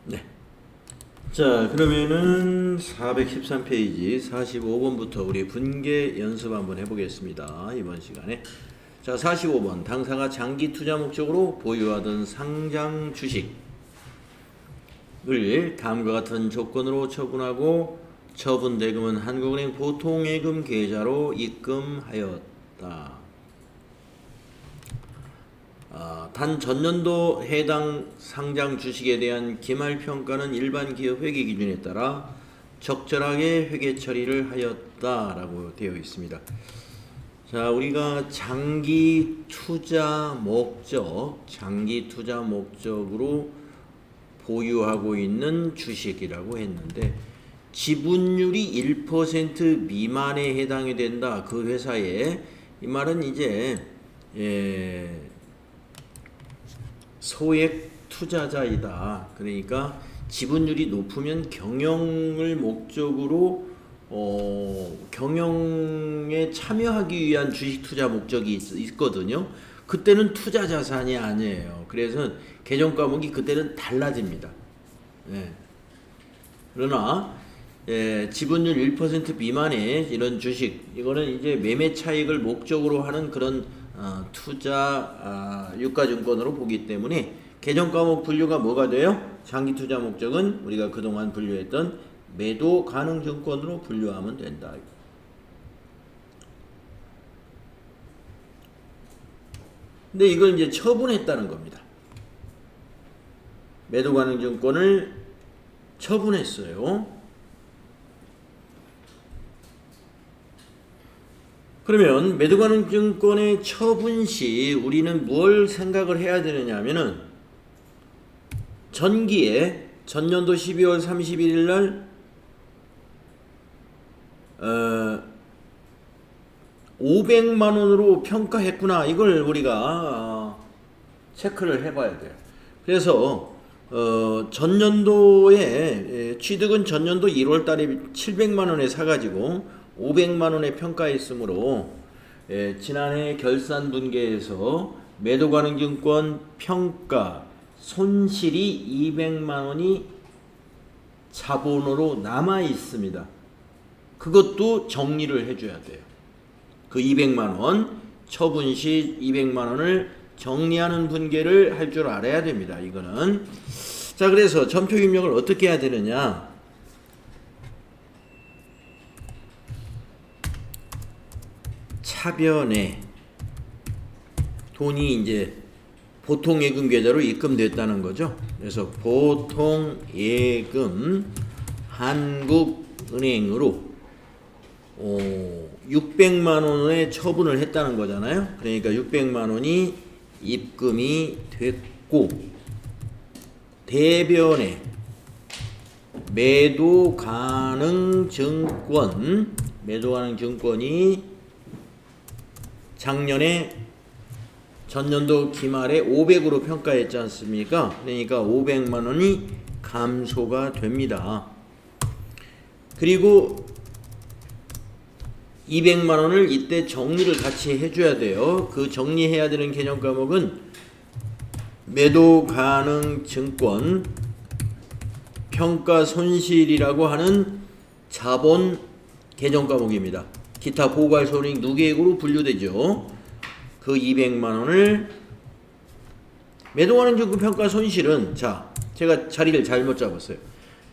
네. 자, 그러면은 413페이지 45번부터 우리 분계 연습 한번 해보겠습니다. 이번 시간에. 자, 45번. 당사가 장기 투자 목적으로 보유하던 상장 주식을 다음과 같은 조건으로 처분하고 처분 대금은 한국은행 보통예금 계좌로 입금하였다. 단 전년도 해당 상장 주식에 대한 기말평가는 일반 기업 회계 기준에 따라 적절하게 회계 처리를 하였다라고 되어 있습니다. 자, 우리가 장기 투자 목적으로 보유하고 있는 주식이라고 했는데 지분율이 1% 미만에 해당이 된다. 그 회사에 이 말은 이제 소액 투자자이다. 그러니까 지분율이 높으면 경영을 목적으로 경영에 참여하기 위한 주식 투자 목적이 있거든요. 그때는 투자 자산이 아니에요. 그래서 개정 과목이 그때는 달라집니다. 예. 그러나 지분율 1% 미만의 이런 주식, 이거는 이제 매매 차익을 목적으로 하는 그런 투자 유가증권으로 보기 때문에 개정 과목 분류가 뭐가 돼요? 장기 투자 목적은 우리가 그동안 분류했던 매도 가능 증권으로 분류하면 된다. 근데 이걸 이제 처분했다는 겁니다. 매도 가능 증권을 처분했어요. 그러면 매도 가능 증권의 처분 시 우리는 뭘 생각을 해야 되느냐 하면은 전기에 전년도 12월 31일 날 500만 원으로 평가했구나. 이걸 우리가 체크를 해봐야 돼요. 그래서 전년도에 취득은 전년도 1월 달에 700만 원에 사가지고 500만 원에 평가했으므로 지난해 결산 분계에서 매도 가능 증권 평가 손실이 200만 원이 자본으로 남아 있습니다. 그것도 정리를 해줘야 돼요. 그 200만 원 처분 시 200만 원을 정리하는 분계를 할 줄 알아야 됩니다. 이거는. 자, 그래서 전표 입력을 어떻게 해야 되느냐? 차변에 돈이 이제 보통예금 계좌로 입금됐다는 거죠. 그래서 보통예금 한국은행으로 600만 원에 처분을 했다는 거잖아요. 그러니까 600만 원이 입금이 됐고 대변에 매도 가능 증권이 작년에 전년도 기말에 500으로 평가했지 않습니까? 그러니까 500만 원이 감소가 됩니다. 그리고 200만 원을 이때 정리를 같이 해줘야 돼요. 그 정리해야 되는 개정 과목은 매도 가능 증권 평가 손실이라고 하는 자본 개정 과목입니다. 기타 보고할 손익 누계액으로 분류되죠. 그 200만 원을 매도 가능 증권 평가 손실은, 자, 제가 자리를 잘못 잡았어요.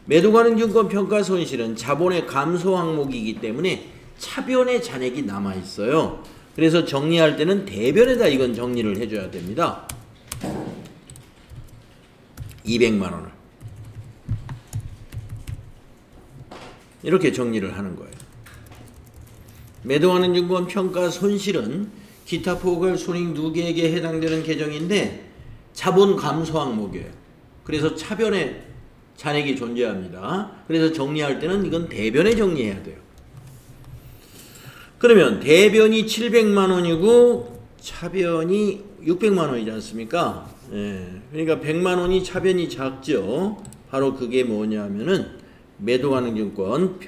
매도 가능 증권 평가 손실은 자본의 감소 항목이기 때문에 차변에 잔액이 남아 있어요. 그래서 정리할 때는 대변에다 이건 정리를 해줘야 됩니다. 200만 원을 이렇게 정리를 하는 거예요. 매도 가능 증권 평가 손실은 기타 포괄 손익 누계액에 해당되는 계정인데 자본 감소 항목이에요. 그래서 차변에 잔액이 존재합니다. 그래서 정리할 때는 이건 대변에 정리해야 돼요. 그러면 대변이 700만 원이고 차변이 600만 원이지 않습니까? 그러니까 100만 원이 차변이 작죠. 바로 그게 뭐냐면은 매도 가능 증권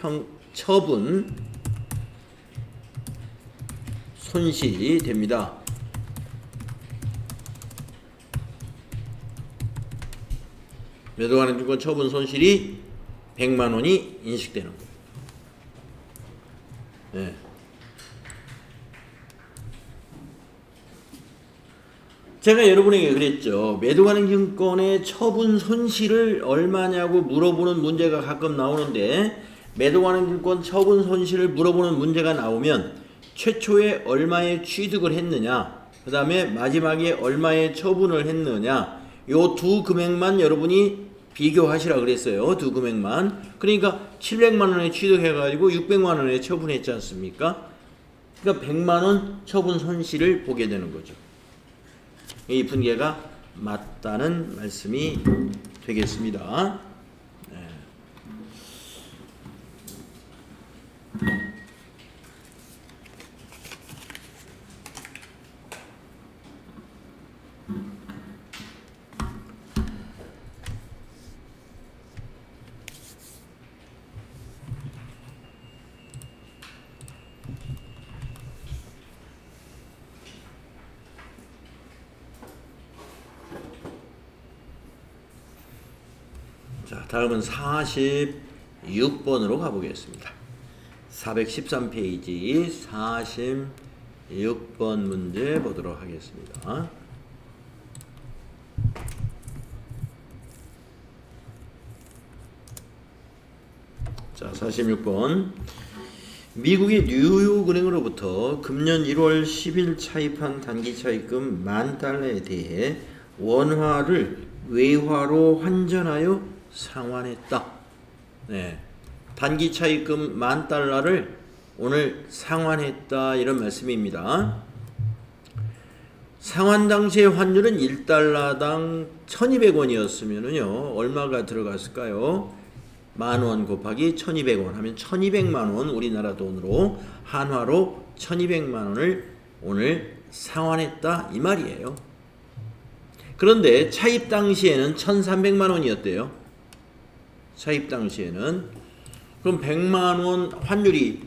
처분 손실이 됩니다. 매도가능 증권 처분 손실이 100만 원이 인식되는 거예요. 네. 제가 여러분에게 그랬죠. 매도가능 증권의 처분 손실을 얼마냐고 물어보는 문제가 가끔 나오는데, 매도가능 증권 처분 손실을 물어보는 문제가 나오면 최초에 얼마의 취득을 했느냐, 그 다음에 마지막에 얼마의 처분을 했느냐, 요 두 금액만 여러분이 비교하시라 그랬어요. 두 금액만. 그러니까 700만 원에 취득해가지고 600만 원에 처분했지 않습니까? 그러니까 100만 원 처분 손실을 보게 되는 거죠. 이 분계가 맞다는 말씀이 되겠습니다. 네. 자, 다음은 46번으로 가보겠습니다. 413페이지 46번 문제 보도록 하겠습니다. 자, 46번. 미국의 뉴욕은행으로부터 금년 1월 10일 차입한 단기 차입금 $10,000에 대해 원화를 외화로 환전하여 상환했다. 네. 단기 차입금 $10,000를 오늘 상환했다, 이런 말씀입니다. 상환 당시의 환율은 1달러당 1,200원이었으면요 얼마가 들어갔을까요? 10,000원 곱하기 1,200원 하면 1,200만 원, 우리나라 돈으로 한화로 1,200만 원을 오늘 상환했다, 이 말이에요. 그런데 차입 당시에는 1,300만 원이었대요. 차입 당시에는. 그럼 100만 원 환율이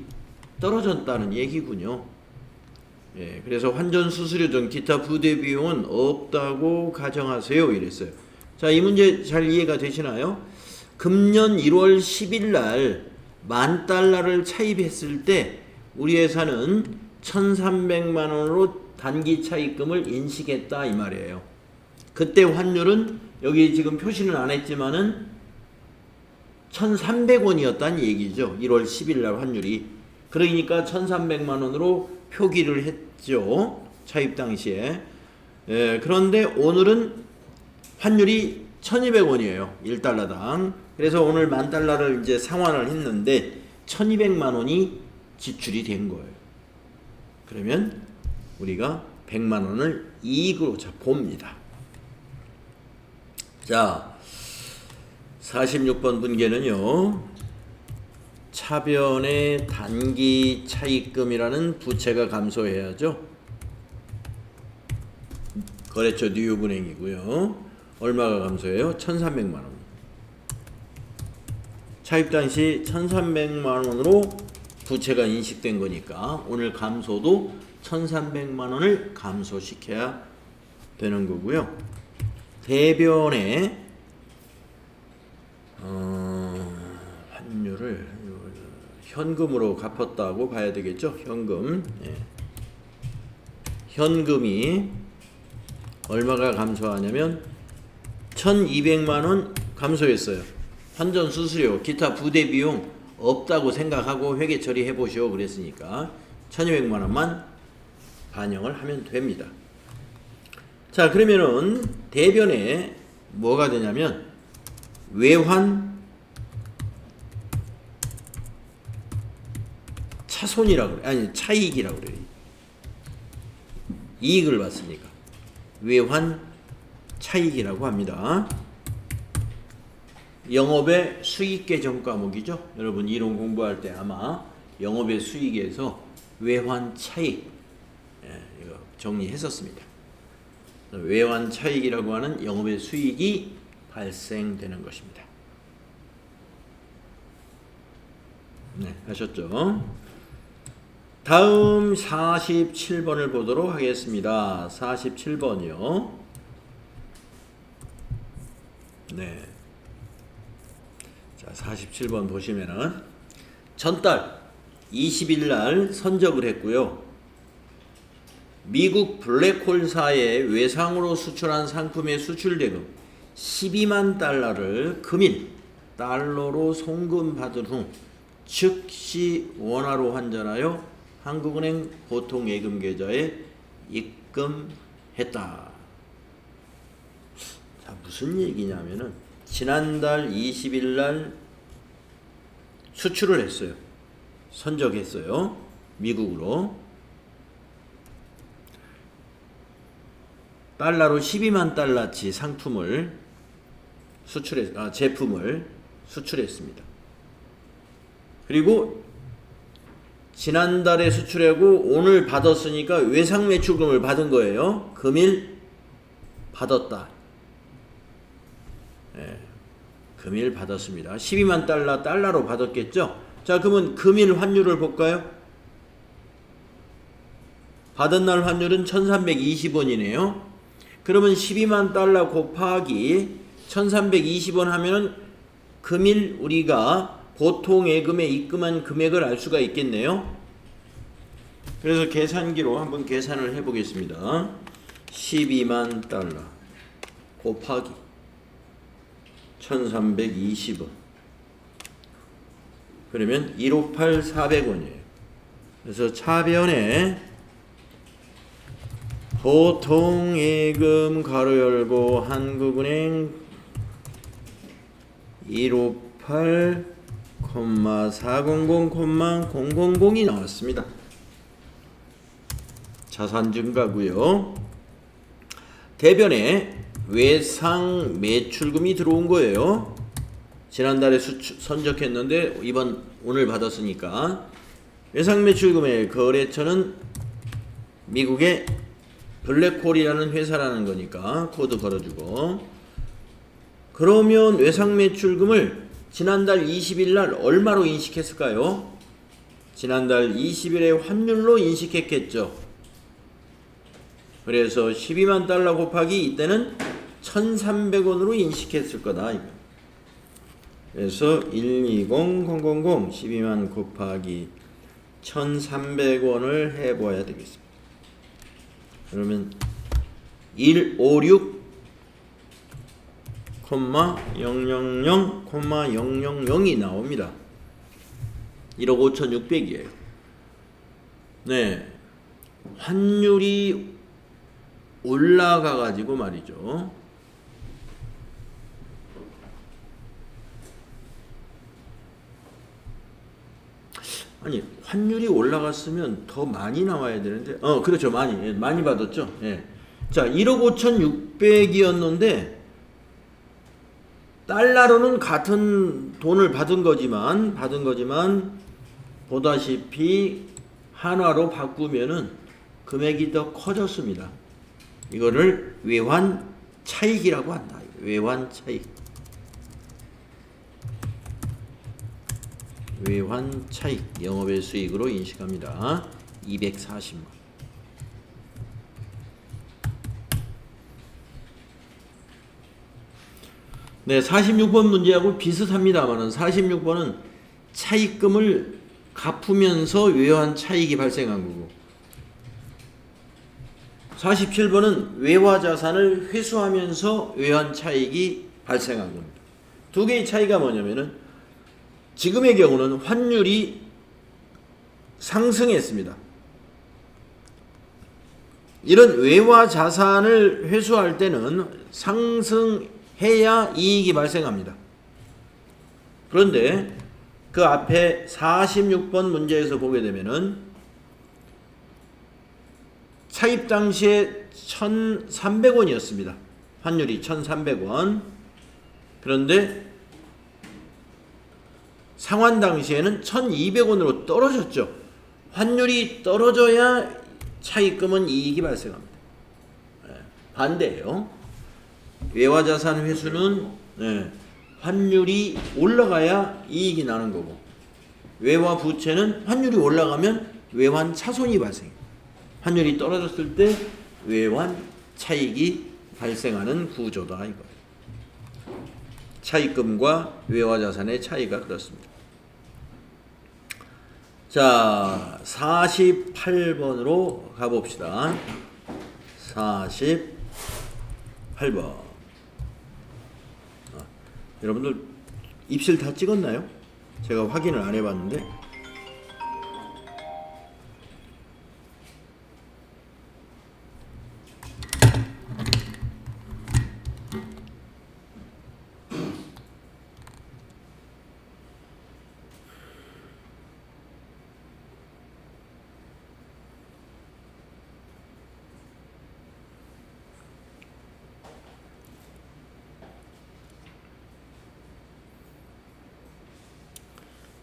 떨어졌다는 얘기군요. 예, 그래서 환전 수수료 등 기타 부대 비용은 없다고 가정하세요, 이랬어요. 자, 이 문제 잘 이해가 되시나요? 금년 1월 10일 날 $10,000를 차입했을 때 우리 회사는 1,300만 원으로 단기 차입금을 인식했다, 이 말이에요. 그때 환율은 여기 지금 표시는 안 했지만은 1,300원이었다는 얘기죠. 1월 10일 날 환율이. 그러니까 1,300만 원으로 표기를 했죠. 차입 당시에. 예, 그런데 오늘은 환율이 1,200원이에요. 1달러당. 그래서 오늘 $10,000를 이제 상환을 했는데 1,200만 원이 지출이 된 거예요. 그러면 우리가 100만 원을 이익으로 봅니다. 자, 46번 분계는요, 차변의 단기 차입금이라는 부채가 감소해야죠. 거래처 뉴욕은행이고요. 얼마가 감소해요? 1,300만 원. 차입 당시 1,300만 원으로 부채가 인식된 거니까 오늘 감소도 1,300만 원을 감소시켜야 되는 거고요. 대변의 환율을 현금으로 갚았다고 봐야 되겠죠. 현금. 예. 현금이 얼마가 감소하냐면 1,200만 원 감소했어요. 환전 수수료, 기타 부대 비용 없다고 생각하고 회계 처리해 보시오 그랬으니까 1,200만 원만 반영을 하면 됩니다. 자, 그러면은 대변에 뭐가 되냐면 외환 차손이라고 그래. 아니, 차익이라고 그래요. 이익을 받습니까? 외환 차익이라고 합니다. 영업의 수익 계정 과목이죠. 여러분 이론 공부할 때 아마 영업의 수익에서 외환 차익, 이거 정리했었습니다. 외환 차익이라고 하는 영업의 수익이 발생되는 것입니다. 네, 하셨죠? 다음 47번을 보도록 하겠습니다. 47번이요. 네. 자, 47번 보시면은 전달 20일 날 선적을 했고요. 미국 블랙홀사에 외상으로 수출한 상품의 수출대금 12만 달러를 금일 달러로 송금받은 후 즉시 원화로 환전하여 한국은행 보통예금 계좌에 입금했다. 자, 무슨 얘기냐면은 지난달 20일 날 수출을 했어요. 선적했어요. 미국으로. 달러로 12만 달러치 상품을 제품을 수출했습니다. 그리고 지난달에 수출하고 오늘 받았으니까 외상 매출금을 받은 거예요. 금일 받았다. 네, 금일 받았습니다. 12만 달러로 받았겠죠. 자, 그러면 금일 환율을 볼까요? 받은 날 환율은 1320원이네요. 그러면 12만 달러 곱하기 1320원 하면은 금일 우리가 보통 예금에 입금한 금액을 알 수가 있겠네요. 그래서 계산기로 한번 계산을 해 보겠습니다. 12만 달러 곱하기 1320원. 그러면 158 400원이에요. 그래서 차변에 보통예금 가로 열고 한국은행 158,400,000이 나왔습니다. 자산 증가고요. 대변에 외상 매출금이 들어온 거예요. 지난달에 선적했는데 오늘 받았으니까 외상 매출금의 거래처는 미국의 블랙홀이라는 회사라는 거니까 코드 걸어주고. 그러면 외상 매출금을 지난달 20일 날 얼마로 인식했을까요? 지난달 20일의 환율로 인식했겠죠. 그래서 12만 달러 곱하기 이때는 1,300원으로 인식했을 거다. 이거. 그래서 120,000 12만 곱하기 1,300원을 해봐야 되겠습니다. 그러면 156,000,000이 나옵니다. 1억 5,600이에요. 네, 환율이 올라가 가지고 말이죠. 아니, 환율이 올라갔으면 더 많이 나와야 되는데, 그렇죠. 많이 받았죠. 예. 자, 1억 5,600이었는데, 달러로는 같은 돈을 받은 거지만, 보다시피 한화로 바꾸면은 금액이 더 커졌습니다. 이거를 외환 차익이라고 한다. 외환 차익. 외환 차익, 영업의 수익으로 인식합니다. 240만. 네, 46번 문제하고 비슷합니다만은 46번은 차익금을 갚으면서 외환 차익이 발생한 거고, 47번은 외화 자산을 회수하면서 외환 차익이 발생한 겁니다. 두 개의 차이가 뭐냐면은 지금의 경우는 환율이 상승했습니다. 이런 외화 자산을 회수할 때는 상승해야 이익이 발생합니다. 그런데 그 앞에 46번 문제에서 보게 되면은 차입 당시에 1,300원이었습니다. 환율이 1,300원. 그런데 상환 당시에는 1,200원으로 떨어졌죠. 환율이 떨어져야 차입금은 이익이 발생합니다. 반대예요. 외화자산 회수는 환율이 올라가야 이익이 나는 거고, 외화 부채는 환율이 올라가면 외환 차손이 발생해요. 환율이 떨어졌을 때 외환 차익이 발생하는 구조다 이거예요. 차입금과 외화자산의 차이가 그렇습니다. 자, 48번으로 가봅시다. 48번. 여러분들 입실 다 찍었나요? 제가 확인을 안 해봤는데.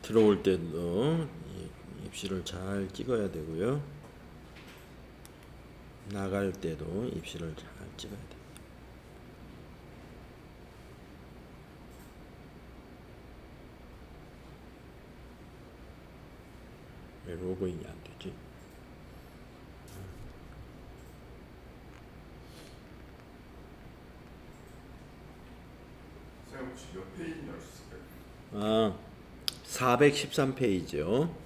들어올 때도 입실을 잘 찍어야 되고요. 나갈 때도 입실을 잘 찍어야 돼요. 왜 로그인이 안 되지? 선생님 혹시 몇 페이지인지 알 수 있을까요? 413페이지요.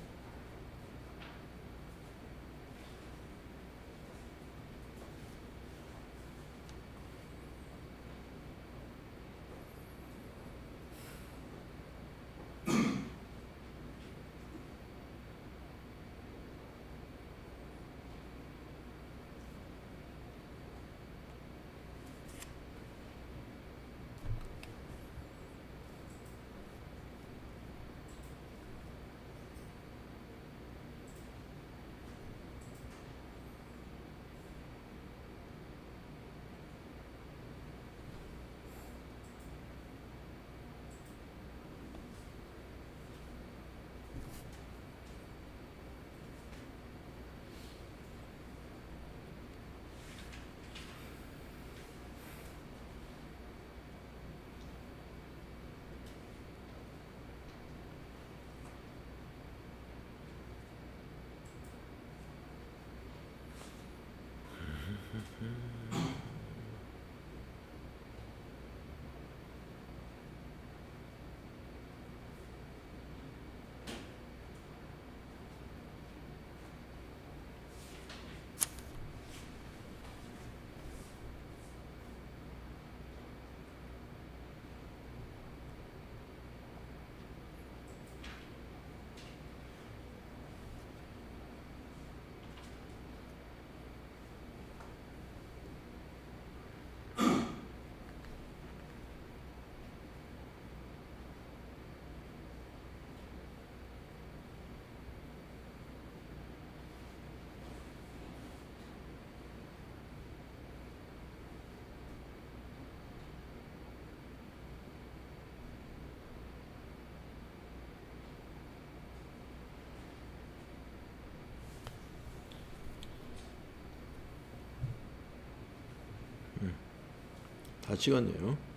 다 찍었네요.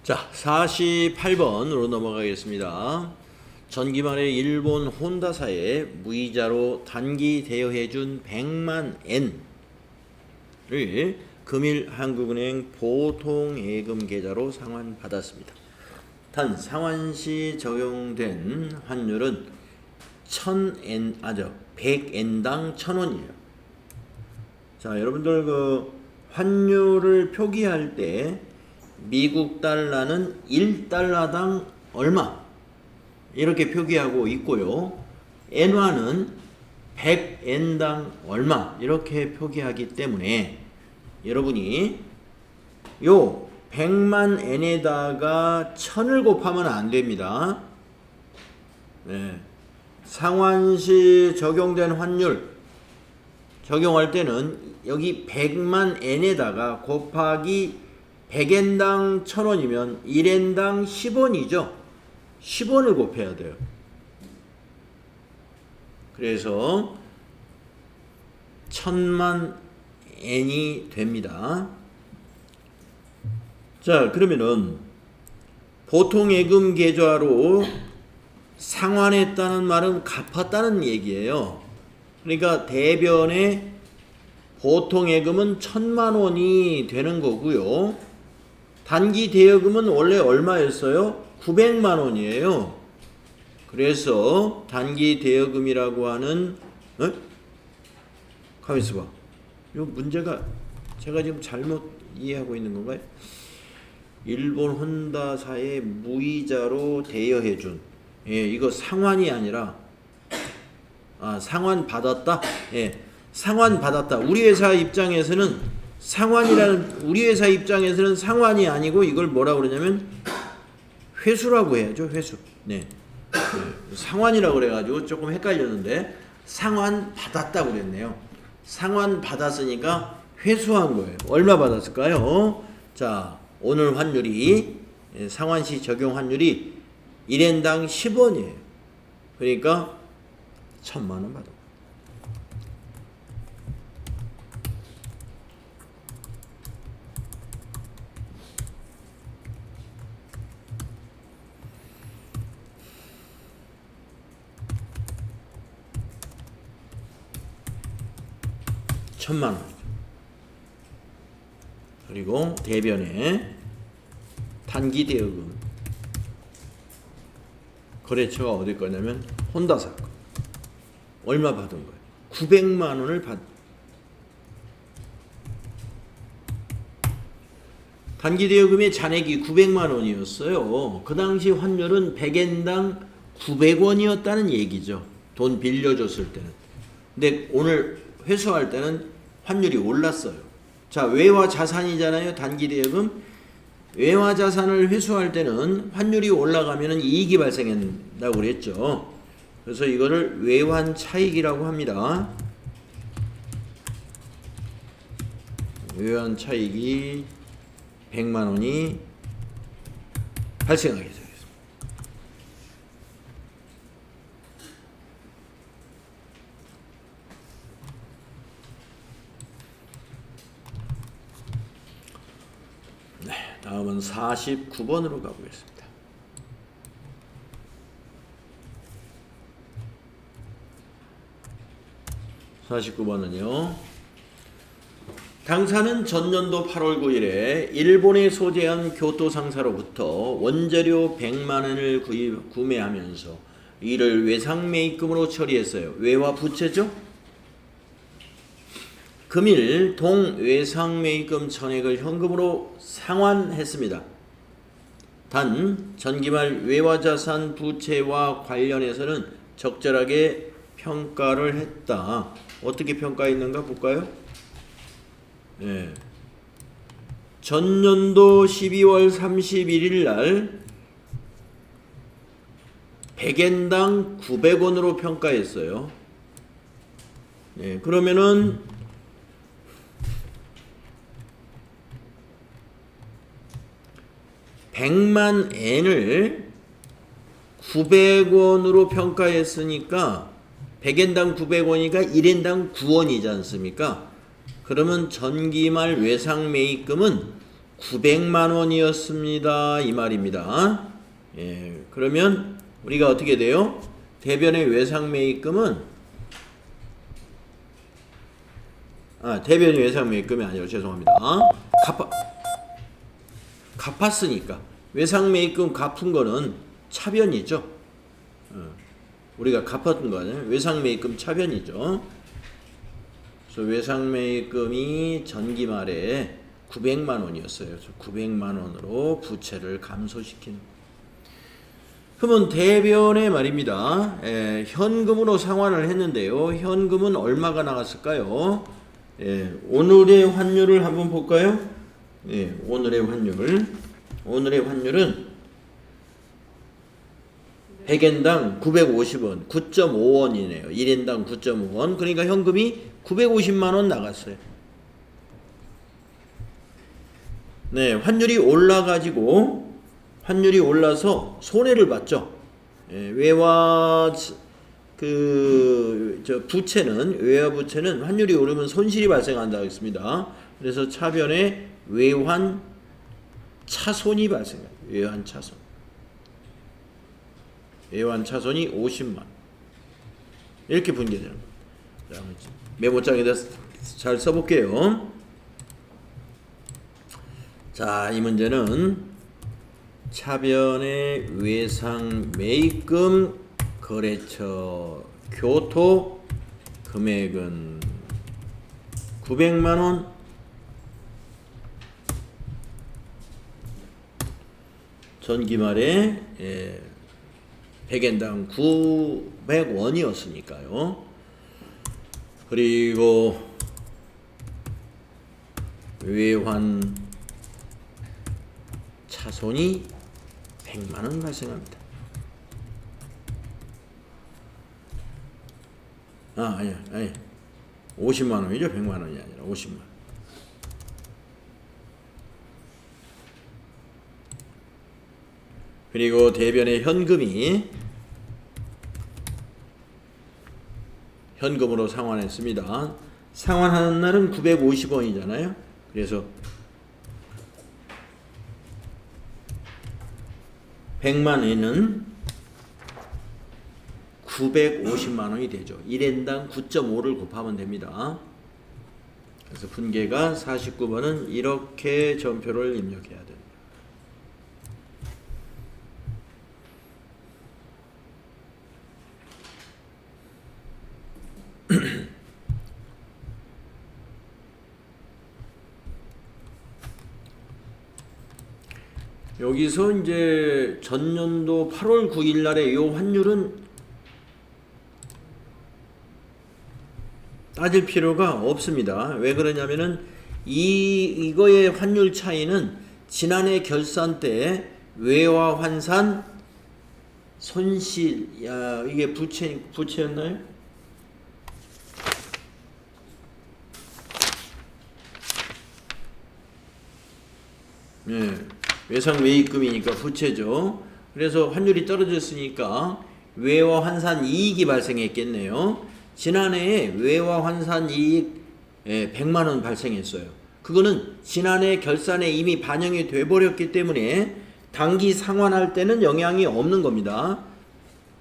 자, 48번으로 넘어가겠습니다. 전기말에 일본 혼다사에 무이자로 단기 대여해준 100만 엔을 금일한국은행 보통예금 계좌로 상환받았습니다. 단 상환시 적용된 환율은 100엔당 1,000원이에요. 자, 여러분들 그 환율을 표기할 때 미국 달러는 1달러당 얼마 이렇게 표기하고 있고요. 엔화는 100엔당 얼마 이렇게 표기하기 때문에 여러분이 요 100만 엔에다가 1000을 곱하면 안 됩니다. 네. 상환시 적용된 환율 적용할 때는 여기 100만 엔에다가 곱하기 100엔당 1000원이면 1엔당 10원이죠. 10원을 곱해야 돼요. 그래서 1000만 엔이 됩니다. 자, 그러면은 보통 예금 계좌로 상환했다는 말은 갚았다는 얘기예요. 그러니까 대변에 보통 예금은 1000만 원이 되는 거고요. 단기 대여금은 원래 얼마였어요? 900만 원이에요. 그래서 단기 대여금이라고 하는 가만 있어봐. 이 문제가 제가 지금 잘못 이해하고 있는 건가요? 일본 혼다사에 무이자로 대여해준, 이거 상환이 아니라 상환 받았다. 상환 받았다. 우리 회사 입장에서는 우리 회사 입장에서는 상환이 아니고 이걸 뭐라고 그러냐면 회수라고 해야죠. 회수. 상환이라고 그래가지고 조금 헷갈렸는데 상환 받았다고 그랬네요. 상환 받았으니까 회수한 거예요. 얼마 받았을까요? 자, 오늘 환율이 상환시 적용 환율이 1엔당 10원이에요. 그러니까 1000만 원 받아. 천만 원. 그리고 대변에 단기 대여금 거래처가 어딜 거냐면 혼다사 거. 얼마 받은 거예요? 900만 원을 단기 대여금의 잔액이 900만 원이었어요. 그 당시 환율은 100엔당 900원이었다는 얘기죠. 돈 빌려줬을 때는. 근데 오늘 회수할 때는 환율이 올랐어요. 자, 외화 자산이잖아요. 단기 대여금. 외화 자산을 회수할 때는 환율이 올라가면 이익이 발생한다고 그랬죠. 그래서 이거를 외환 차익이라고 합니다. 외환 차익이 100만 원이 발생하게 되겠습니다. 다음은 49번으로 가보겠습니다. (49번은요) 당사는 전년도 8월 9일에 일본에 소재한 교토 상사로부터 원재료 100만원을 구매하면서 이를 외상매입금으로 처리했어요. 외화 부채죠? 금일 동외상매입금 전액을 현금으로 상환했습니다. 단 전기말 외화자산 부채와 관련해서는 적절하게 평가를 했다. 어떻게 평가했는가 볼까요? 전년도 12월 31일 날 100엔당 900원으로 평가했어요. 그러면은 100만 엔을 900원으로 평가했으니까 100엔당 900원이니까 1엔당 9원이지 않습니까? 그러면 전기말 외상매입금은 900만 원이었습니다. 이 말입니다. 그러면 우리가 어떻게 돼요? 대변의 외상매입금은 대변의 외상매입금이 아니라 죄송합니다. 갚았으니까 외상매입금 갚은 거는 차변이죠. 우리가 갚았던 거 아니에요? 외상매입금 차변이죠. 그래서 외상매입금이 전기말에 900만 원이었어요. 그래서 900만 원으로 부채를 감소시키는. 그러면 대변에 말입니다. 현금으로 상환을 했는데요. 현금은 얼마가 나갔을까요? 오늘의 환율을 한번 볼까요? 오늘의 환율은 100엔당 950원, 9.5원이네요. 1엔당 9.5원. 그러니까 현금이 950만 원 나갔어요. 환율이 환율이 올라서 손해를 봤죠. 외화 부채는 외화 부채는 환율이 오르면 손실이 발생한다 했습니다. 그래서 차변에 외환 차손이 발생해요. 외환 차손. 외환 차손이 50만 원. 이렇게 분개되는 거예요. 메모장에다 잘 써볼게요. 자, 이 문제는 차변의 외상 매입금 거래처 교토 금액은 900만 원. 전기말에 100엔당 900원이었으니까요. 그리고 외환 차손이 100만 원 발생합니다. 아니 50만 원이죠. 100만 원이 아니라 50만 원. 그리고 대변의 현금이 현금으로 상환했습니다. 상환하는 날은 950원이잖아요. 그래서 100만원은 950만원이 되죠. 1엔당 9.5를 곱하면 됩니다. 그래서 분계가 49번은 이렇게 전표를 입력해야 됩니다. 여기서 이제 전년도 8월 9일 날에 이 환율은 따질 필요가 없습니다. 왜 그러냐면은 이거의 환율 차이는 지난해 결산 때 외화 환산 손실, 이게 부채였나요? 네. 외상 매입금이니까 부채죠. 그래서 환율이 떨어졌으니까 외화 환산 이익이 발생했겠네요. 지난해에 외화 환산 이익 100만 원 발생했어요. 그거는 지난해 결산에 이미 반영이 돼 버렸기 때문에 단기 상환할 때는 영향이 없는 겁니다.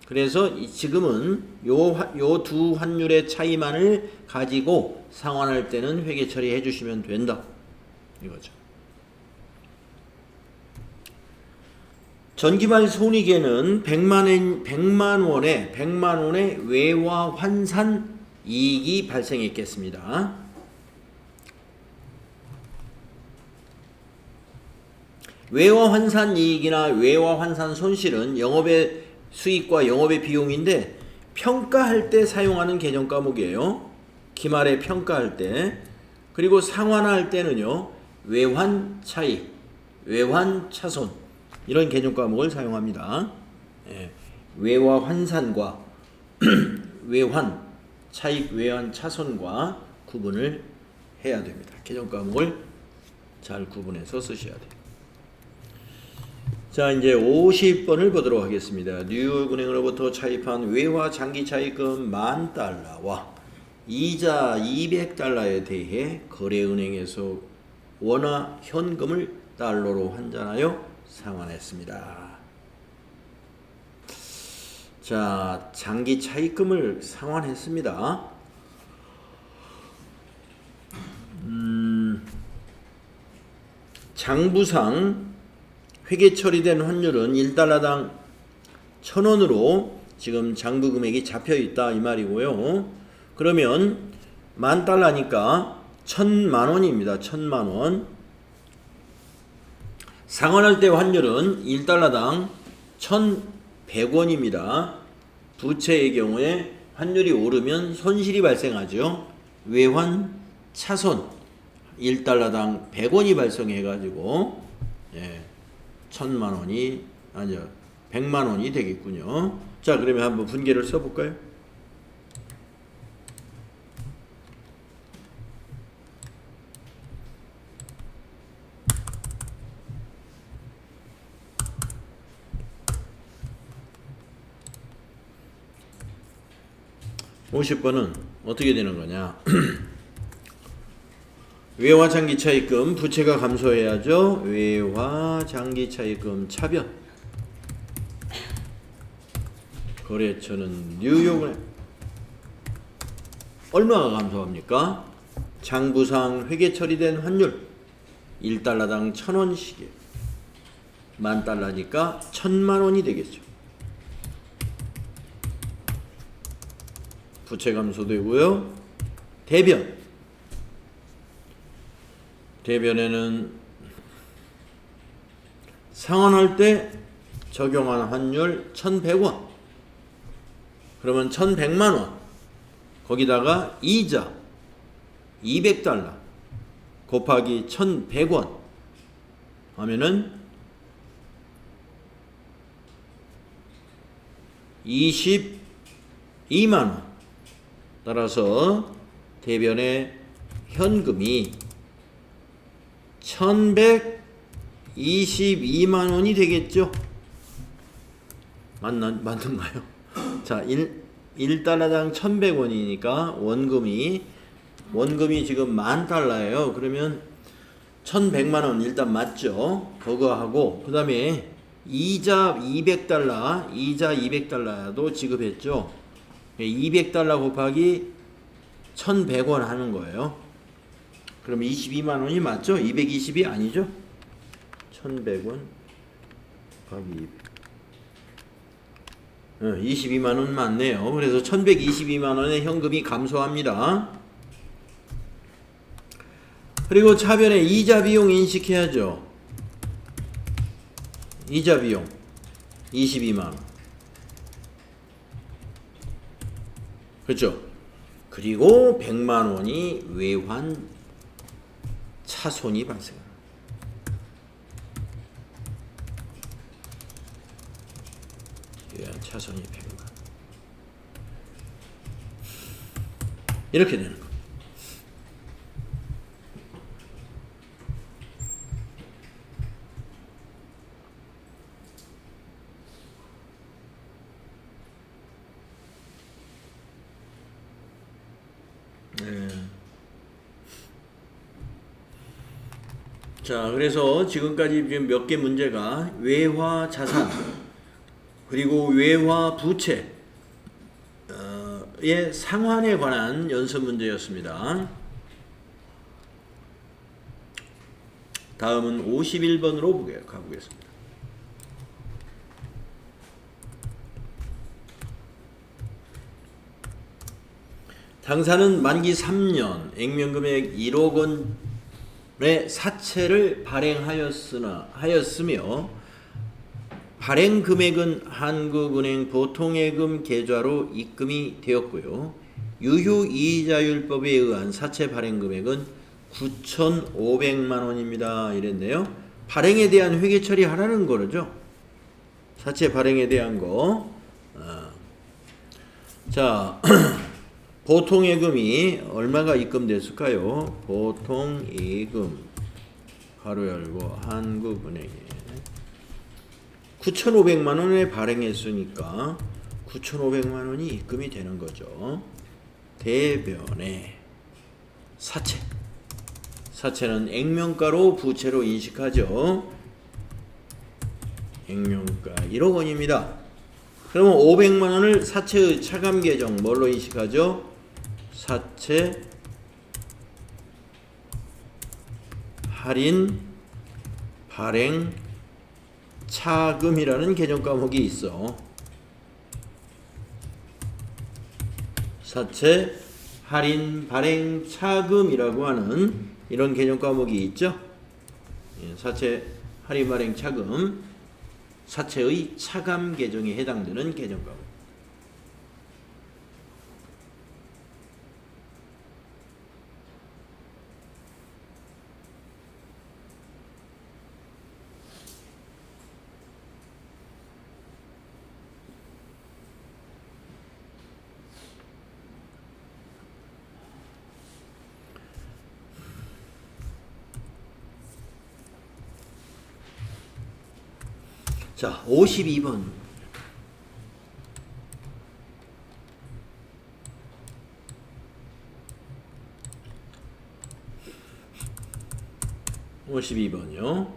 그래서 지금은 요 두 환율의 차이만을 가지고 상환할 때는 회계 처리해 주시면 된다. 이거죠. 전기말 손익에는 100만 원의 외화 환산 이익이 발생했겠습니다. 외화 환산 이익이나 외화 환산 손실은 영업의 수익과 영업의 비용인데 평가할 때 사용하는 개념 과목이에요. 기말에 평가할 때. 그리고 상환할 때는요. 외환 차익, 외환 차손 이런 개념 과목을 사용합니다. 외화 환산과 외환 차익, 외환 차손과 구분을 해야 됩니다. 개념 과목을 잘 구분해서 쓰셔야 돼요. 자, 이제 50번을 보도록 하겠습니다. 뉴욕은행으로부터 차입한 외화 장기 차입금 10,000달러와 이자 200달러에 대해 거래은행에서 원화 현금을 달러로 환전하여 상환했습니다. 자, 장기 차입금을 상환했습니다. 장부상 회계 처리된 환율은 1달러당 1,000원으로 지금 장부 금액이 잡혀 있다 이 말이고요. 그러면 10,000달러니까 1,000만 원입니다. 1,000만 원. 상환할 때 환율은 1달러당 1,100원입니다. 부채의 경우에 환율이 오르면 손실이 발생하죠. 외환 차손 1달러당 100원이 발생해가지고 1,000만 원이 아니요 100만 원이 되겠군요. 자, 그러면 한번 분계를 써볼까요? 50번은 어떻게 되는 거냐? 외화 장기 차입금 부채가 감소해야죠. 외화 장기 차입금 차변. 거래처는 뉴욕은행. 얼마가 감소합니까? 장부상 회계 처리된 환율 1달러당 1,000원씩이에요. 10,000달러니까 1,000만원이 되겠죠. 부채 감소되고요. 대변에는 상환할 때 적용한 환율 1,100원. 그러면 1,100만원. 거기다가 이자 200달러 곱하기 1,100원 하면은 22만원. 따라서 대변의 현금이 1,122만원이 되겠죠. 맞는가요? 자, 1달러당 1,100원이니까 원금이 지금 10,000달러예요. 그러면 1,100만원 일단 맞죠. 그거하고 그 다음에 이자 200달러도 지급했죠. 200달러 곱하기 1,100원 하는 거예요. 그럼 22만원이 맞죠? 220이 아니죠? 1,100원 곱하기 22만원 맞네요. 그래서 1,122만원의 현금이 감소합니다. 그리고 차변에 이자 비용 인식해야죠. 이자 비용 22만원. 그렇죠? 그리고 100만원이 외환 차손이 발생합니다. 외환 차손이 100만. 이렇게 되는 거. 자, 그래서 지금까지 지금 몇 개 문제가 외화 자산 그리고 외화 부채의 상환에 관한 연습 문제였습니다. 다음은 51번으로 가보겠습니다. 당사는 만기 3년 액면금액 1억 원의 사채를 발행하였으며 발행 금액은 한국은행 보통예금 계좌로 입금이 되었고요. 유효이자율법에 의한 사채 발행 금액은 9,500만 원입니다. 이랬네요. 발행에 대한 회계 처리하라는 거죠. 사채 발행에 대한 거. 자, 보통예금이 얼마가 입금됐을까요? 보통예금 가로 열고 한국은행에 9,500만 원에 발행했으니까 9,500만 원이 입금이 되는 거죠. 대변에 사채는 액면가로 부채로 인식하죠. 액면가 1억 원입니다. 그러면 500만 원을 사채의 차감 계정 뭘로 인식하죠? 사채 할인 발행 차금이라는 개정 과목이 있어. 사채 할인 발행 차금이라고 하는 이런 개정 과목이 있죠. 사채 할인 발행 차금, 사채의 차감 계정에 해당되는 개정 과목. 자, 52번. 52번이요.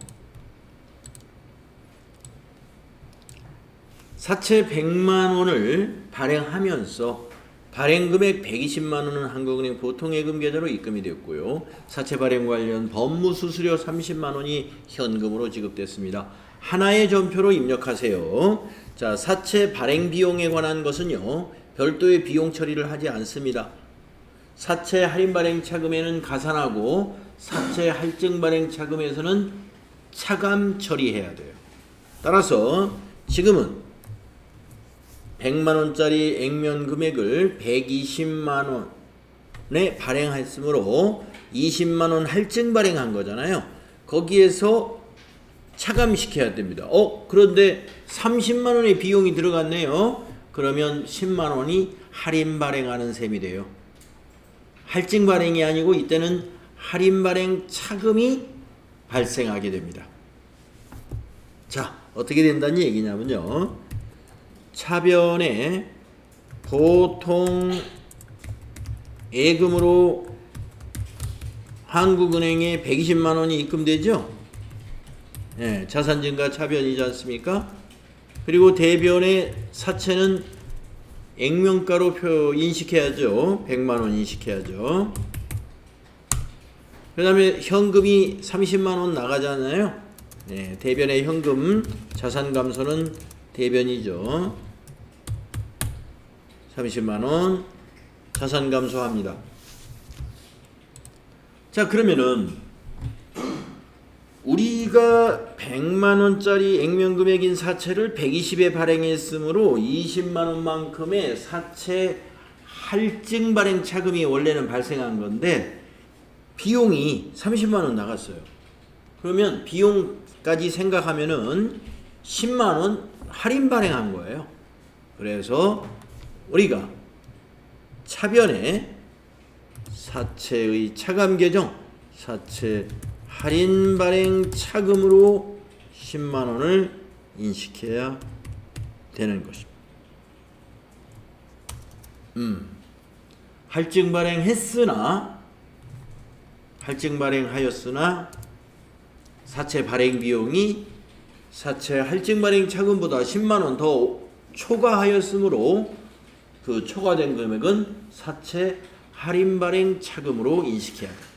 사채 100만 원을 발행하면서 발행금액 120만 원은 한국은행 보통예금 계좌로 입금이 됐고요. 사채 발행 관련 법무수수료 30만 원이 현금으로 지급됐습니다. 하나의 전표로 입력하세요. 자, 사채 발행 비용에 관한 것은요, 별도의 비용 처리를 하지 않습니다. 사채 할인 발행 차금에는 가산하고 사채 할증 발행 차금에서는 차감 처리해야 돼요. 따라서 지금은 100만 원짜리 액면 금액을 120만 원에 발행했으므로 20만 원 할증 발행한 거잖아요. 거기에서 차감시켜야 됩니다. 그런데 30만 원의 비용이 들어갔네요. 그러면 10만 원이 할인 발행하는 셈이 돼요. 할증 발행이 아니고 이때는 할인 발행 차금이 발생하게 됩니다. 자, 어떻게 된다는 얘기냐면요, 차변에 보통 예금으로 한국은행에 120만 원이 입금되죠. 예, 자산증가 차변이지 않습니까? 그리고 대변에 사채는 액면가로 인식해야죠. 100만 원 인식해야죠. 그 다음에 현금이 30만 원 나가잖아요. 예, 대변의 현금 자산 감소는 대변이죠. 30만 원 자산 감소합니다. 자, 그러면은 우리가 100만 원짜리 액면 금액인 사채를 120에 발행했으므로 20만 원만큼의 사채 할증 발행 차금이 원래는 발생한 건데 비용이 30만 원 나갔어요. 그러면 비용까지 생각하면은 10만 원 할인 발행한 거예요. 그래서 우리가 차변에 사채의 차감 계정, 사채 할인 발행 차금으로 10만 원을 인식해야 되는 것입니다. 할증 발행하였으나 사채 발행 비용이 사채 할증 발행 차금보다 10만 원 더 초과하였으므로 그 초과된 금액은 사채 할인 발행 차금으로 인식해야 합니다.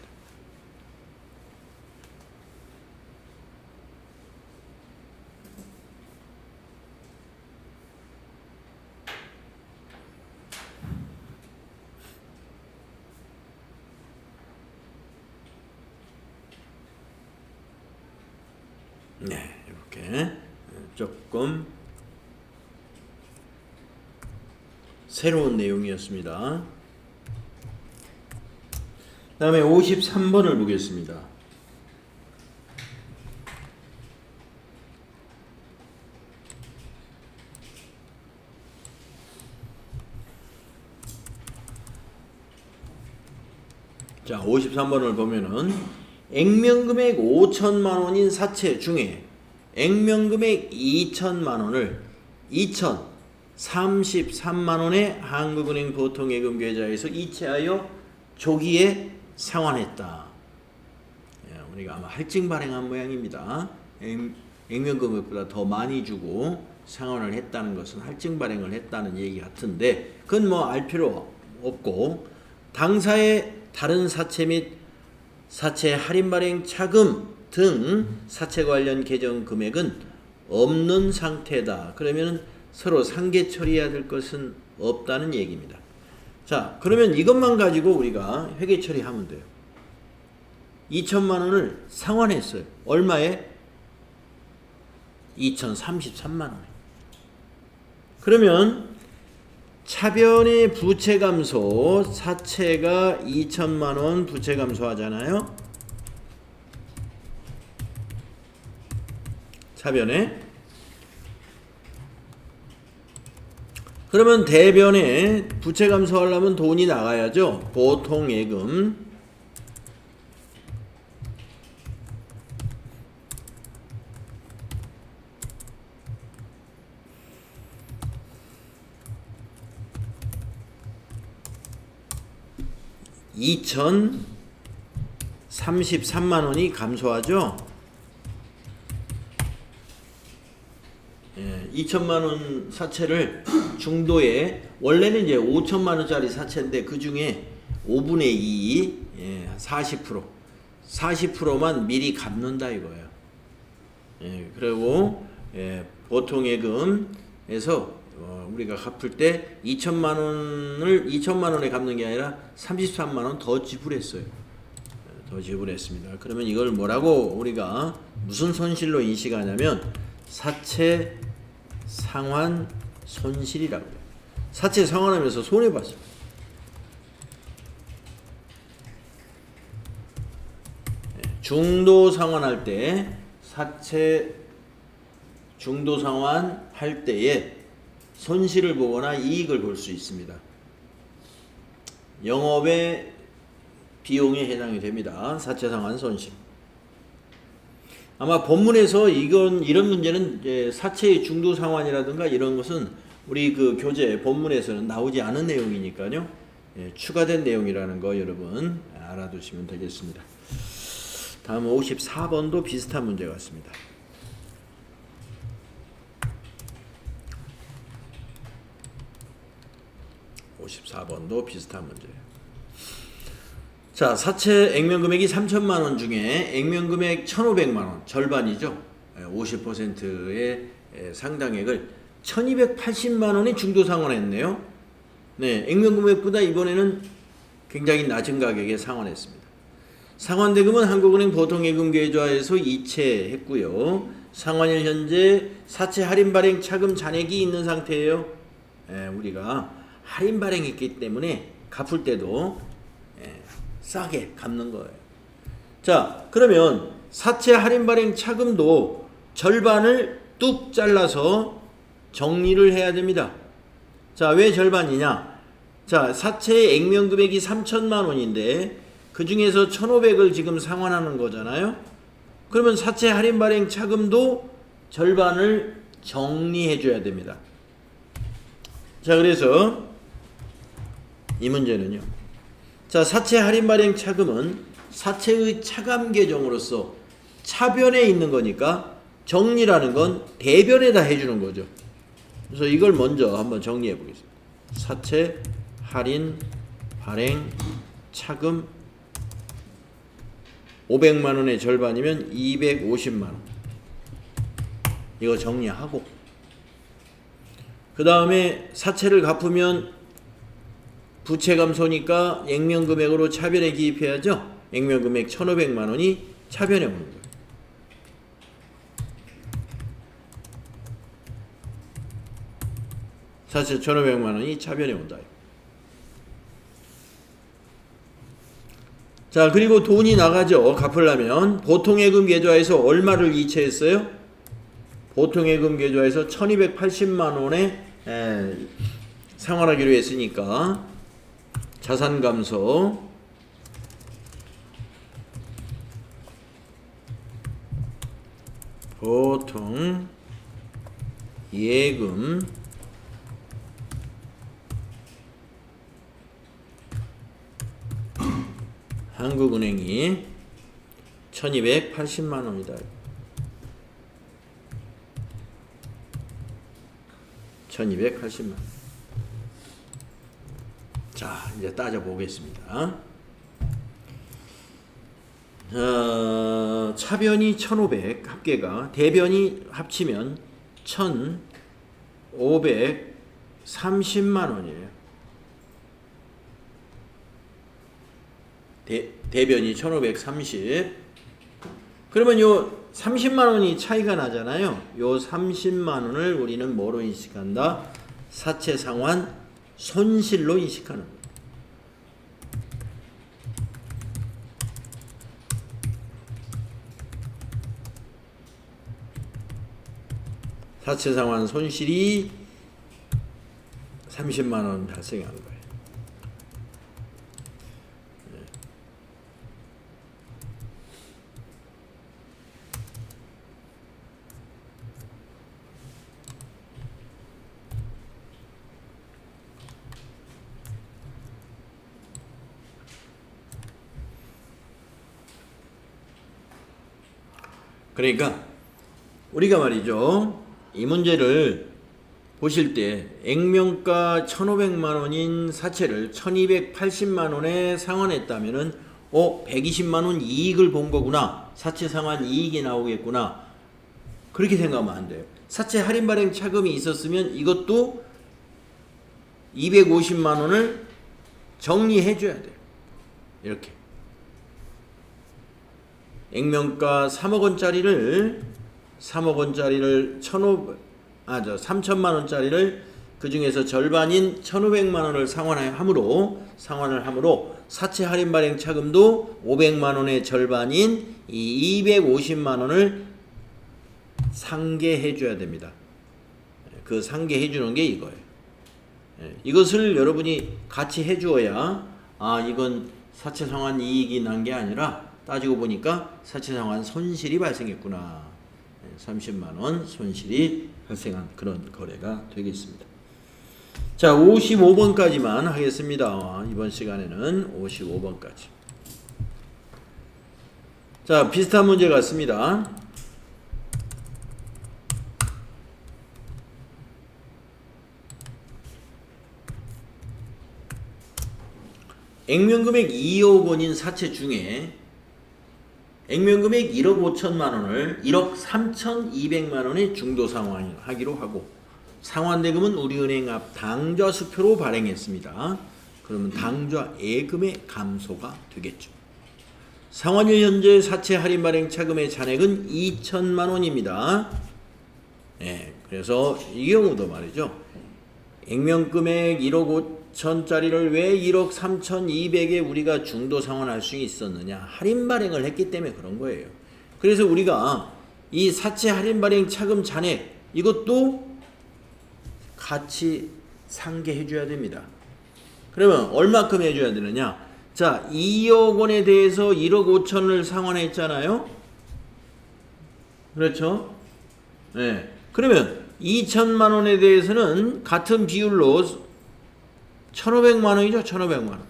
네, 이렇게 조금 새로운 내용이었습니다. 다음에 53번을 보겠습니다. 자, 53번을 보면은 액면금액 5천만 원인 사채 중에 액면금액 2천만 원을 2,033만 원의 한국은행 보통예금 계좌에서 이체하여 조기에 상환했다. 우리가 아마 할증 발행한 모양입니다. 액면금액보다 더 많이 주고 상환을 했다는 것은 할증 발행을 했다는 얘기 같은데 그건 뭐 알 필요 없고 당사의 다른 사채 및 사채 할인 발행 차금 등 사채 관련 계정 금액은 없는 상태다. 그러면 서로 상계 처리해야 될 것은 없다는 얘기입니다. 자, 그러면 이것만 가지고 우리가 회계 처리하면 돼요. 2천만 원을 상환했어요. 얼마에? 2,033만 원에. 그러면 차변의 부채 감소, 사채가 2천만 원 부채 감소하잖아요. 차변에. 그러면 대변에 부채 감소하려면 돈이 나가야죠. 보통 예금. 33만 원이 감소하죠. 2천만 원 사채를 중도에 원래는 이제 5천만 원짜리 사채인데 그 중에 5분의 2, 40%만 미리 갚는다 이거예요. 그리고 보통 예금에서 우리가 갚을 때 2천만 원에 갚는 게 아니라 33만 원 더 지불했어요. 더 지불했습니다. 그러면 이걸 뭐라고 우리가 무슨 손실로 인식하냐면 사채 상환 손실이라고 해요. 사채 상환하면서 손해봤어요. 중도 상환할 때 사채 중도 상환할 때에 손실을 보거나 이익을 볼 수 있습니다. 영업의 비용에 해당이 됩니다. 사채 상환 손실. 아마 본문에서 이런 문제는 이제 사채의 중도 상환이라든가 이런 것은 우리 그 교재 본문에서는 나오지 않은 내용이니까요. 추가된 내용이라는 거 여러분 알아두시면 되겠습니다. 다음 54번도 비슷한 문제 같습니다. 54번도 비슷한 문제예요. 자, 사채 액면 금액이 3천만 원 중에 액면 금액 1,500만 원, 절반이죠. 50%의 상당액을 1,280만 원이 중도 상환했네요. 네, 액면 금액보다 이번에는 굉장히 낮은 가격에 상환했습니다. 상환대금은 한국은행 보통예금계좌에서 이체했고요. 상환일 현재 사채 할인 발행 차금 잔액이 있는 상태예요. 우리가 할인 발행했기 때문에 갚을 때도 싸게 갚는 거예요. 자, 그러면 사채 할인 발행 차금도 절반을 뚝 잘라서 정리를 해야 됩니다. 자, 왜 절반이냐? 자, 사채의 액면 금액이 3천만 원인데 그 중에서 1,500을 지금 상환하는 거잖아요. 그러면 사채 할인 발행 차금도 절반을 정리해 줘야 됩니다. 자, 그래서 이 문제는요. 자, 사채 할인 발행 차금은 사채의 차감 계정으로서 차변에 있는 거니까 정리라는 건 대변에다 해주는 거죠. 그래서 이걸 먼저 한번 정리해 보겠습니다. 사채 할인 발행 차금 500만 원의 절반이면 250만 원. 이거 정리하고 그 다음에 사채를 갚으면 부채 감소니까 액면 금액으로 차변에 기입해야죠. 액면 금액 1,500만 원이 차변에 오는 거예요. 사채 1,500만 원이 차변에 온다. 자, 그리고 돈이 나가죠. 갚으려면 보통예금 계좌에서 얼마를 이체했어요? 보통예금 계좌에서 1,280만 원에 상환하기로 했으니까 자산 감소 보통 예금 한국은행이 1,280만 원이다. 1,280만 원. 자, 이제 따져보겠습니다. 차변이 1,500 합계가 대변이 합치면 1,530만 원이에요. 대변이 1,530. 그러면 요 30만 원이 차이가 나잖아요. 요 30만 원을 우리는 뭐로 인식한다? 사채 상환 손실로 인식하는 거예요. 사채 상환 손실이 30만 원 발생한 거예요. 그러니까 우리가 말이죠. 이 문제를 보실 때 액면가 1,500만 원인 사채를 1,280만 원에 상환했다면은 120만 원 이익을 본 거구나. 사채 상환 이익이 나오겠구나. 그렇게 생각하면 안 돼요. 사채 할인 발행 차금이 있었으면 이것도 250만 원을 정리해 줘야 돼요. 이렇게. 액면가 3억 원짜리를 3천만 원짜리를 그 중에서 절반인 1,500만 원을 상환을 함으로 사채 할인 발행 차금도 500만 원의 절반인 이 250만 원을 상계해 줘야 됩니다. 그 상계해 주는 게 이거예요. 이것을 여러분이 같이 해 주어야 이건 사채 상환 이익이 난 게 아니라 따지고 보니까 사채 상환 손실이 발생했구나. 30만 원 손실이 발생한 그런 거래가 되겠습니다. 자, 55번까지만 하겠습니다. 이번 시간에는 55번까지. 자, 비슷한 문제 같습니다. 액면금액 2억 원인 사채 중에 액면금액 1억 5천만 원을 1억 3,200만 원의 중도 상환하기로 하고 상환대금은 우리은행 앞 당좌 수표로 발행했습니다. 그러면 당좌 예금의 감소가 되겠죠. 상환일 현재 사채 할인 발행 차금의 잔액은 2천만 원입니다. 그래서 이 경우도 말이죠. 액면금액 1억 5천짜리를 왜 1억 3,200에 우리가 중도 상환할 수 있었느냐? 할인 발행을 했기 때문에 그런 거예요. 그래서 우리가 이 사채 할인 발행 차금 잔액 이것도 같이 상계해 줘야 됩니다. 그러면 얼마큼 해줘야 되느냐? 자, 2억 원에 대해서 1억 5천을 상환했잖아요. 그렇죠? 네. 그러면 2천만 원에 대해서는 같은 비율로 1,500만 원이죠. 1,500만 원.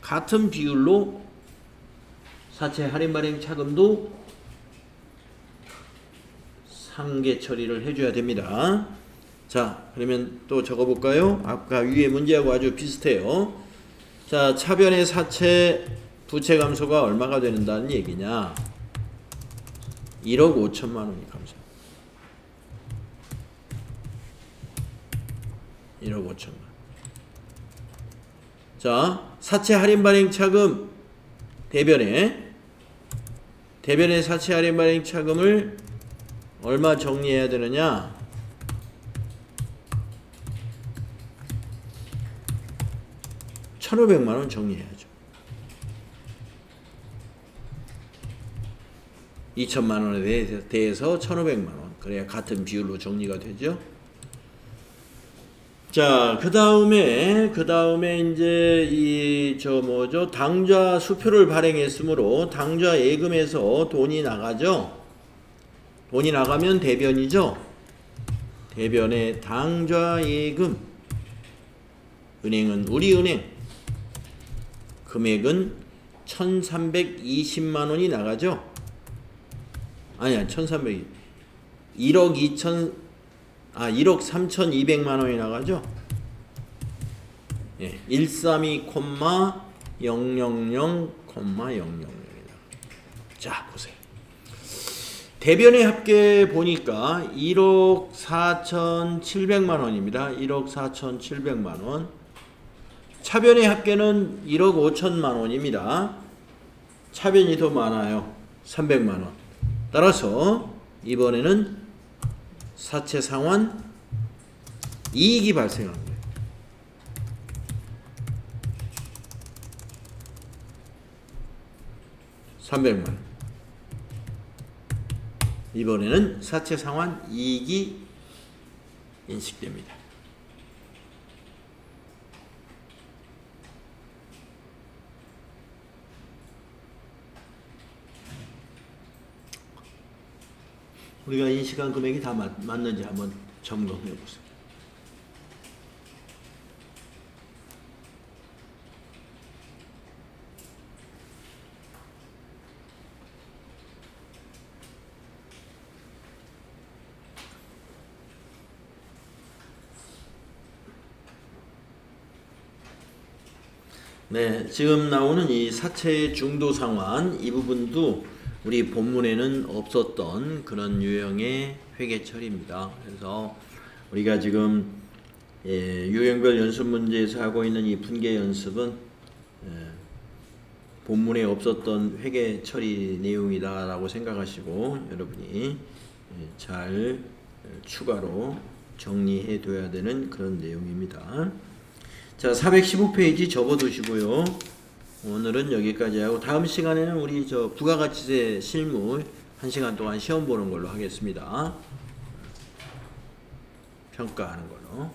같은 비율로 사채 할인 발행 차금도 상계 처리를 해줘야 됩니다. 자, 그러면 또 적어볼까요? 아까 위에 문제하고 아주 비슷해요. 자, 차변의 사채 부채 감소가 얼마가 된다는 얘기냐? 1억 5천만 원이 감소. 1억 5천만. 자, 사채 할인 발행 차금 대변에 사채 할인 발행 차금을 얼마 정리해야 되느냐? 1,500만 원 정리해야죠. 2천만 원에 대해서 1,500만 원. 그래야 같은 비율로 정리가 되죠. 자, 그 다음에 이제 당좌 수표를 발행했으므로 당좌 예금에서 돈이 나가죠. 돈이 나가면 대변이죠. 대변의 당좌 예금. 은행은 우리은행. 금액은 1,320만 원이 나가죠. 아니야, 1,300. 1억 3,200만 원이 나가죠. 132,000,000,000이다. 자, 보세요. 대변의 합계 보니까 1억 4,700만 원입니다. 1억 4,700만 원. 차변의 합계는 1억 5천만 원입니다. 차변이 더 많아요. 300만 원. 따라서 이번에는 사채 상환 이익이 발생한 거예요. $300만 원. 이번에는 사채 상환 이익이 인식됩니다. 우리가 인식한 금액이 다 맞는지 한번 점검해 보세요. 네, 지금 나오는 이 사채 중도 상환 이 부분도 우리 본문에는 없었던 그런 유형의 회계 처리입니다. 그래서 우리가 지금 유형별 연습 문제에서 하고 있는 이 분계 연습은 본문에 없었던 회계 처리 내용이다라고 생각하시고 여러분이 잘 추가로 정리해 둬야 되는 그런 내용입니다. 자, 415페이지 접어두시고요. 오늘은 여기까지 하고 다음 시간에는 우리 저 부가가치세 실무 1시간 동안 시험 보는 걸로 하겠습니다. 평가하는 걸로.